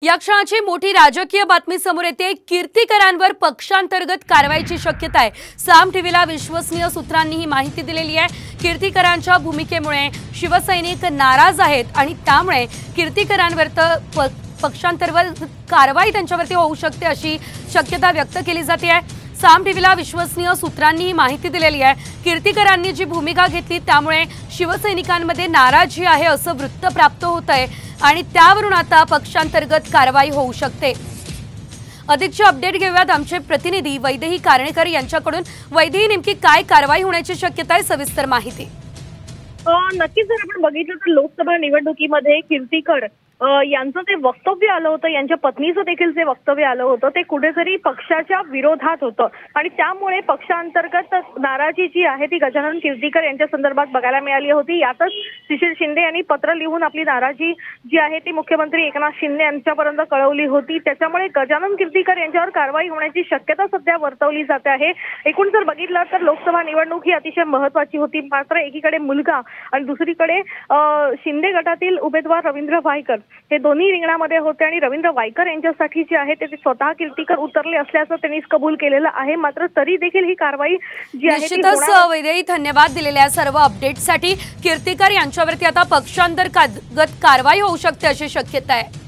या क्षणाची मोठी राजकीय बातमी समोर येते। कीर्तीकरांवर पक्षांतर्गत कारवाईची शक्यता आहे। साम टीव्हीला विश्वसनीय सूत्रांनी ही माहिती दिलेली आहे। कीर्तीकरांच्या भूमिकेमुळे शिवसैनिक नाराज आहेत आणि त्यामुळे कीर्तीकरांवर पक्षांतर्गत कारवाई त्यांच्यावरती होऊ शकते अशी शक्यता व्यक्त केली जाते आहे। साम टीव्हीला विश्वसनीय सूत्रांनी ही माहिती दिलेली आहे। कीर्तीकरांनी जी भूमिका घेतली त्यामुळे शिवसैनिकांमध्ये नाराजी आहे असं वृत्त प्राप्त होत आहे आणि त्यावरून आता पक्षांतर्गत कारवाई होऊ शकते। अधिकची अपडेट घेऊयात आमचे प्रतिनिधी वैदेही कारणेकर यांच्याकडून। वैदेही, नेमकी काय कारवाई होण्याची शक्यता आहे, सविस्तर माहिती। नक्कीच जर आपण बघितलं तर लोकसभा निवडणुकीमध्ये कीर्तीकर यांचं जे वक्तव्य आलं होतं, यांच्या पत्नीचं देखील जे वक्तव्य आलं होतं ते कुठेतरी पक्षाच्या विरोधात होतं आणि त्यामुळे पक्षांतर्गत नाराजी जी आहे ती गजानन कीर्तीकर यांच्या संदर्भात बघायला मिळाली होती। यातच सुशील शिंदे यांनी पत्र लिहून आपली नाराजी जी आहे ती मुख्यमंत्री एकनाथ शिंदे यांच्यापर्यंत कळवली होती। त्याच्यामुळे गजानन कीर्तीकर यांच्यावर कारवाई होण्याची शक्यता सध्या वर्तवली जाते आहे। एकूण जर बघितलं तर लोकसभा निवडणूक ही अतिशय महत्त्वाची होती, मात्र एकीकडे मुलगा आणि दुसरीकडे शिंदे गटातील उमेदवार रवींद्र वायकर हे दोन्ही रिंगणामध्ये होते आणि रवींद्र वायकर यांच्यासाठी जे आहे ते स्वतः कीर्तीकर उतरले असल्याचं त्यांनी कबूल केलेलं आहे। मात्र तरी देखील ही कारवाई जी आहे निश्चितच वैदेही, धन्यवाद दिलेल्या सर्व अपडेटसाठी। कीर्तीकर यांच्यावरती आता पक्षांतर्गत कारवाई होऊ शकते अशी शक्यता आहे।